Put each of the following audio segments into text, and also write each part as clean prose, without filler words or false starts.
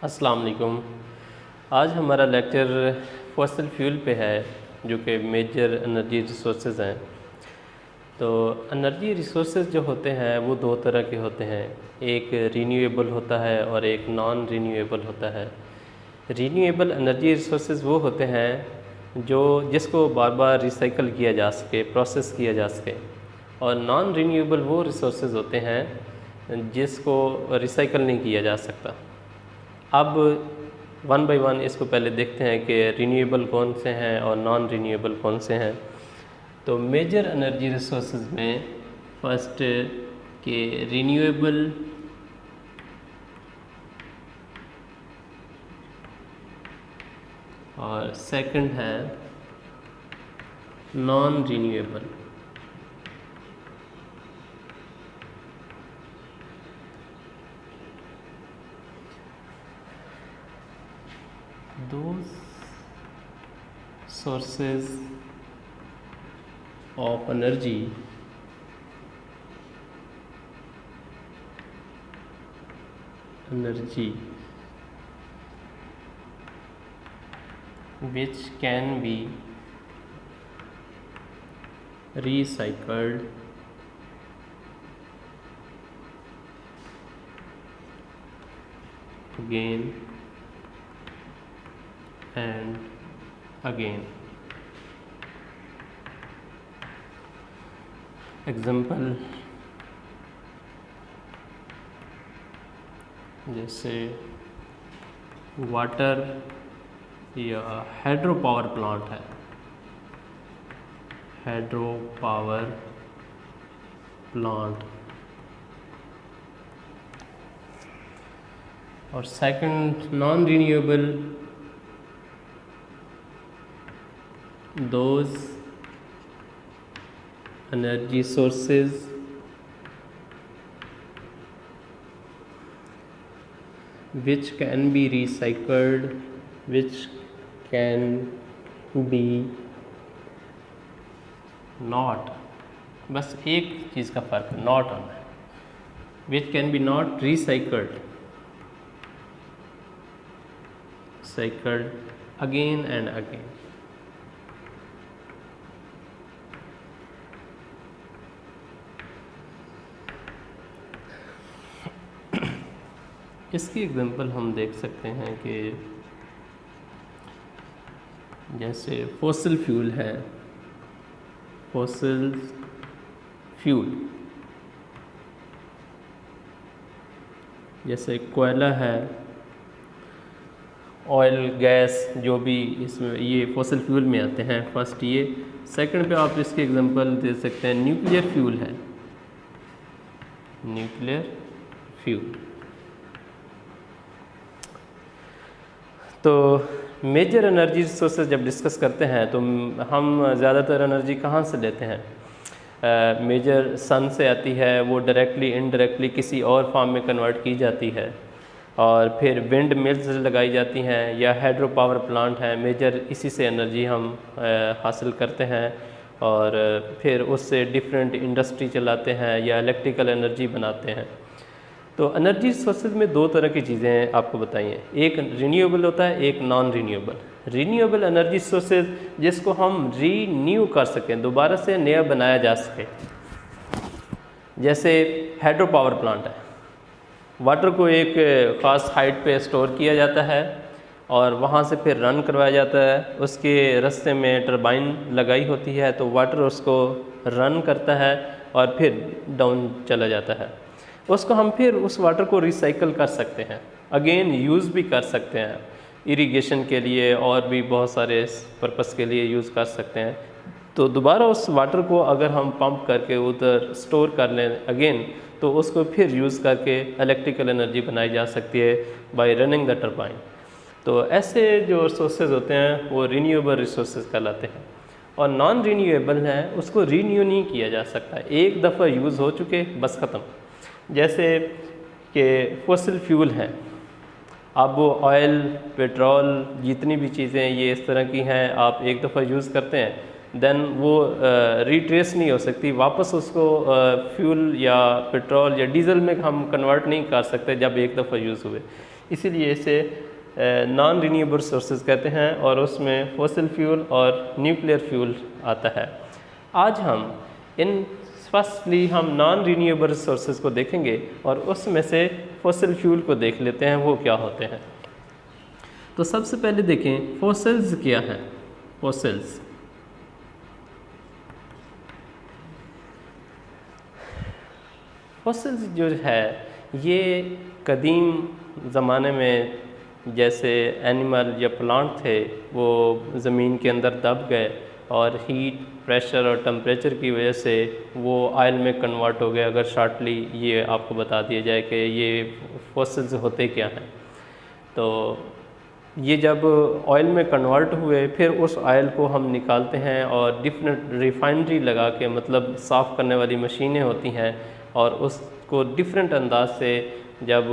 अस्सलाम वालेकुम। आज हमारा लेक्चर फॉसिल फ्यूल पे है जो कि मेजर एनर्जी रिसोर्सेज हैं। तो एनर्जी रिसोर्सेज जो होते हैं वो दो तरह के होते हैं, एक रीन्यूएबल होता है और एक नॉन रीन्यूएबल होता है। रीन्यूएबल एनर्जी रिसोर्सेज वो होते हैं जिसको बार बार रिसाइकल किया जा सके, प्रोसेस किया जा सके, और नॉन रीन्यूएबल वो रिसोर्सेज होते हैं जिसको रिसाइकल नहीं किया जा सकता। अब वन बाय वन इसको पहले देखते हैं कि रीन्यूएबल कौन से हैं और नॉन रीन्यूएबल कौन से हैं। तो मेजर एनर्जी रिसोर्सेज में फर्स्ट के रीन्यूएबल और सेकंड है non renewable. Those sources of energy which can be recycled again and again। Example जैसे वाटर या हाइड्रो पावर प्लांट है, हाइड्रो पावर प्लांट। और second non renewable, those energy sources which can be recycled, which can be not, बस एक चीज़ का फ़र्क है, not होना है, which can be not recycled again and again। इसकी एग्जांपल हम देख सकते हैं कि जैसे फॉसिल फ्यूल है, फॉसिल फ्यूल जैसे कोयला है, ऑयल, गैस, जो भी इसमें ये फॉसिल फ्यूल में आते हैं। फर्स्ट ये, सेकंड पे आप इसकी एग्जांपल दे सकते हैं न्यूक्लियर फ्यूल है, न्यूक्लियर फ्यूल। तो मेजर एनर्जी रिसोर्सेज जब डिस्कस करते हैं तो हम ज़्यादातर एनर्जी कहाँ से लेते हैं? मेजर सन से आती है, वो डायरेक्टली इनडायरेक्टली किसी और फॉर्म में कन्वर्ट की जाती है, और फिर विंड मिल्स लगाई जाती हैं या हाइड्रो पावर प्लांट हैं, मेजर इसी से एनर्जी हम हासिल करते हैं, और फिर उससे डिफरेंट इंडस्ट्री चलाते हैं या इलेक्ट्रिकल एनर्जी बनाते हैं। तो एनर्जी सोर्सेज में दो तरह की चीज़ें आपको बताइए, एक रीन्यूएबल होता है, एक non renewable. Renewable energy sources जिसको हम रीन्यू कर सकें, दोबारा से नया बनाया जा सके, जैसे हाइड्रो पावर प्लांट है, वाटर को एक ख़ास हाइट पे स्टोर किया जाता है और वहाँ से फिर रन करवाया जाता है। उसके रास्ते में टरबाइन लगाई होती है तो वाटर उसको रन करता है और फिर डाउन चला जाता है। उसको हम फिर उस वाटर को रिसाइकल कर सकते हैं, अगेन यूज़ भी कर सकते हैं, इरिगेशन के लिए और भी बहुत सारे पर्पस के लिए यूज़ कर सकते हैं। तो दोबारा उस वाटर को अगर हम पंप करके उधर स्टोर कर लें अगेन, तो उसको फिर यूज़ करके इलेक्ट्रिकल एनर्जी बनाई जा सकती है बाय रनिंग द टरबाइन। तो ऐसे जो रिसोर्सेज होते हैं वो रीन्यूएबल रिसोर्सेज कहलाते हैं। और नॉन रीन्यूएबल हैं, उसको रीन्यू नहीं किया जा सकता, एक दफ़ा यूज़ हो चुके बस ख़त्म। जैसे कि फॉसिल फ्यूल हैं, अब वो ऑयल, पेट्रोल, जितनी भी चीज़ें ये इस तरह की हैं, आप एक दफ़ा यूज़ करते हैं देन वो रिट्रेस नहीं हो सकती, वापस उसको फ्यूल या पेट्रोल या डीज़ल में हम कन्वर्ट नहीं कर सकते जब एक दफ़ा यूज़ हुए। इसीलिए इसे नॉन रीन्यूएबल सोर्सेज कहते हैं और उसमें फॉसिल फ्यूल और न्यूक्लियर फ्यूल आता है। आज हम इन फर्स्टली हम नॉन रीन्यूएबल सोर्सेज को देखेंगे और उसमें से फॉसिल फ्यूल को देख लेते हैं वो क्या होते हैं। तो सबसे पहले देखें फॉसिल्स क्या हैं। फॉसिल्स फॉसिल्स जो है ये कदीम ज़माने में जैसे एनिमल या प्लांट थे वो ज़मीन के अंदर दब गए और हीट, प्रेशर और टेम्परेचर की वजह से वो ऑयल में कन्वर्ट हो गए। अगर शॉर्टली ये आपको बता दिया जाए कि ये फॉसिल्स होते क्या हैं, तो ये जब ऑयल में कन्वर्ट हुए फिर उस ऑयल को हम निकालते हैं और डिफरेंट रिफाइनरी लगा के, मतलब साफ़ करने वाली मशीनें होती हैं और उसको डिफरेंट अंदाज से जब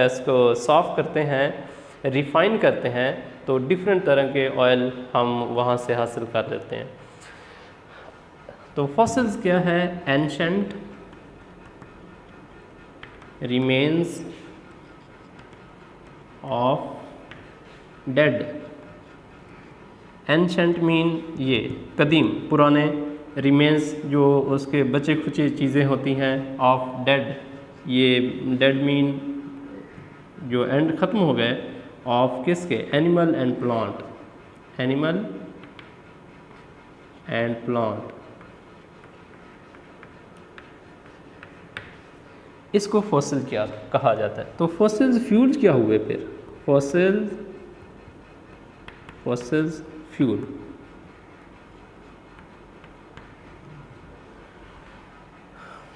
इसको साफ़ करते हैं, रिफ़ाइन करते हैं, तो डिफरेंट तरह के ऑयल हम वहाँ से हासिल कर लेते हैं। तो फॉसिल्स क्या है? Ancient remains of dead. Ancient mean ये कदीम, पुराने, रिमेन्स जो उसके बचे खुचे चीज़ें होती हैं, ऑफ डेड, ये डेड मीन जो एंड ख़त्म हो गए, ऑफ किसके? Animal and plant, animal and plant. इसको फॉसिल क्या कहा जाता है? तो फॉसिल्स फ्यूल्स क्या हुए फिर? Fossils fuel.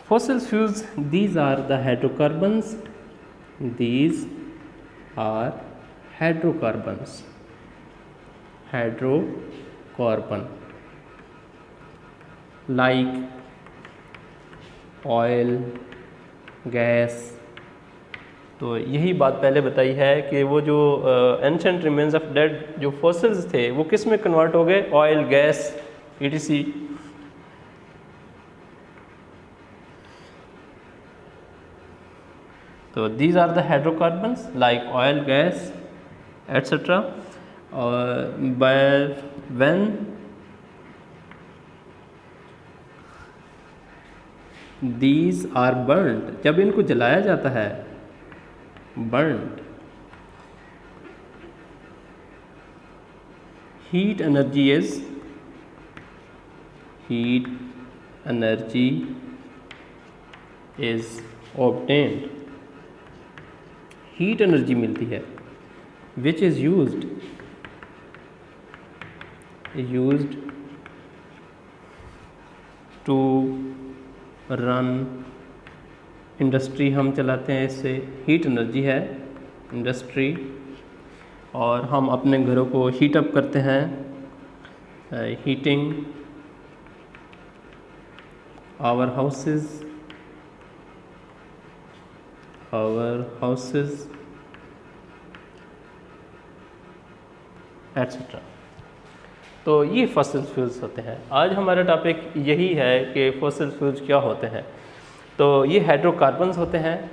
Fossil fuels, these are the hydrocarbons. These are hydrocarbons. Hydrocarbon like oil, gas. तो यही बात पहले बताई है कि वो जो एंशंट रिमेन्स ऑफ डेड जो फॉसिल्स थे वो किस में कन्वर्ट हो गए? Oil, gas, etc. तो these are the hydrocarbons like oil, gas, etc. When these are burnt, जब इनको जलाया जाता है, burnt, heat energy is obtained, heat energy मिलती है, which is used to run industry. हम चलाते हैं इससे, हीट एनर्जी है इंडस्ट्री, और हम अपने घरों को हीट अप करते हैं, हीटिंग आवर हाउसेस एट्सेट्रा। तो ये फॉसिल फ्यूल्स होते हैं। आज हमारा टॉपिक यही है कि फॉसिल फ्यूल्स क्या होते हैं। तो ये हाइड्रोकार्बन्स होते हैं।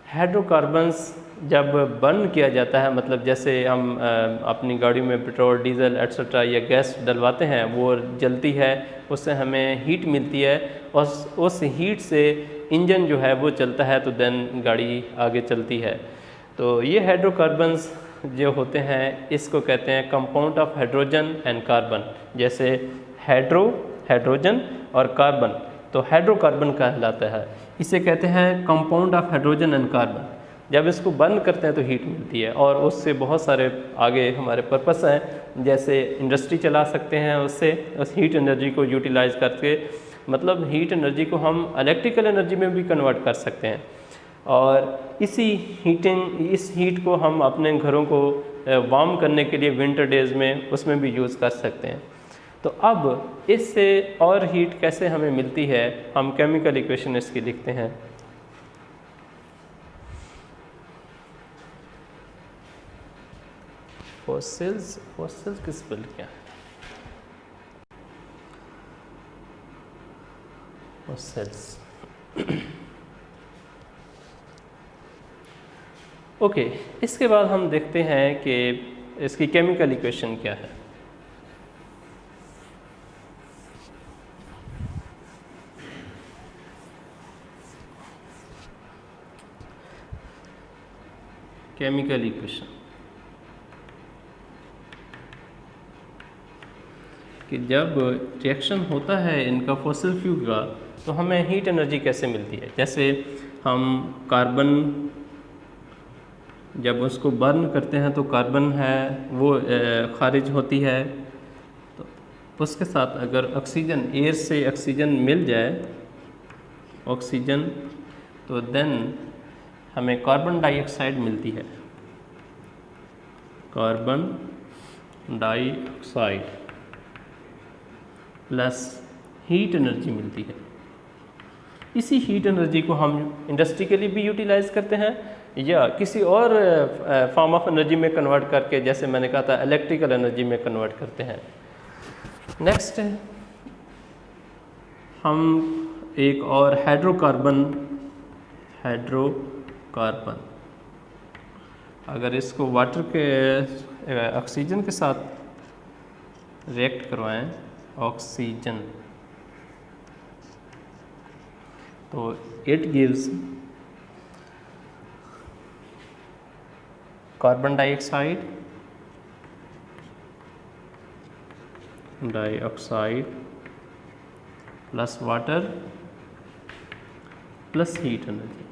हाइड्रोकार्बन्स जब बर्न किया जाता है, मतलब जैसे हम अपनी गाड़ी में पेट्रोल, डीजल एट्सेट्रा या गैस डलवाते हैं, वो जलती है, उससे हमें हीट मिलती है, और उस हीट से इंजन जो है वो चलता है, तो देन गाड़ी आगे चलती है। तो ये हाइड्रोकार्बन्स जो होते हैं इसको कहते हैं compound of hydrogen and carbon. जैसे हाइड्रोजन और कार्बन, तो हाइड्रोकार्बन कहलाता है। इसे कहते हैं compound of hydrogen and carbon. जब इसको बर्न करते हैं तो हीट मिलती है, और उससे बहुत सारे आगे हमारे पर्पस हैं, जैसे इंडस्ट्री चला सकते हैं उससे, उस हीट एनर्जी को यूटिलाइज करके, मतलब हीट एनर्जी को हम इलेक्ट्रिकल एनर्जी में भी कन्वर्ट कर सकते हैं, और इस हीट को हम अपने घरों को वार्म करने के लिए विंटर डेज़ में उसमें भी यूज़ कर सकते हैं। तो अब इससे और हीट कैसे हमें मिलती है, हम केमिकल इक्वेशन इसकी लिखते हैं। फॉसिल्स की स्पेल क्या है? फॉसिल्स ओके, इसके बाद हम देखते हैं कि इसकी केमिकल इक्वेशन क्या है। केमिकल इक्वेशन कि जब रिएक्शन होता है इनका फॉसिल फ्यूल का तो हमें हीट एनर्जी कैसे मिलती है। जैसे हम कार्बन जब उसको बर्न करते हैं तो कार्बन है वो खारिज होती है, तो उसके साथ अगर ऑक्सीजन, एयर से ऑक्सीजन मिल जाए ऑक्सीजन, तो देन हमें कार्बन डाइऑक्साइड मिलती है, carbon dioxide plus heat energy मिलती है। इसी हीट एनर्जी को हम इंडस्ट्री के लिए भी यूटिलाइज़ करते हैं या किसी और फॉर्म ऑफ एनर्जी में कन्वर्ट करके, जैसे मैंने कहा था इलेक्ट्रिकल एनर्जी में कन्वर्ट करते हैं। नेक्स्ट हम एक और हाइड्रोकार्बन अगर इसको वाटर के ऑक्सीजन के साथ रिएक्ट करवाएं, ऑक्सीजन, तो it gives carbon dioxide plus water plus heat energy.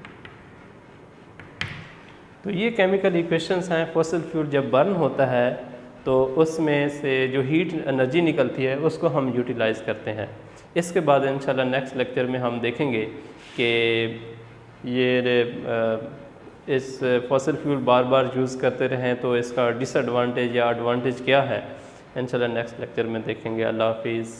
तो ये केमिकल इक्वेशंस हैं। फॉसिल फ्यूल जब बर्न होता है तो उसमें से जो हीट एनर्जी निकलती है उसको हम यूटिलाइज़ करते हैं। इसके बाद इंशाल्लाह नेक्स्ट लेक्चर में हम देखेंगे कि ये इस फॉसिल फ्यूल बार बार यूज़ करते रहें तो इसका डिसएडवांटेज या एडवांटेज क्या है, इंशाल्लाह नेक्स्ट लेक्चर में देखेंगे। अल्लाह हाफिज़।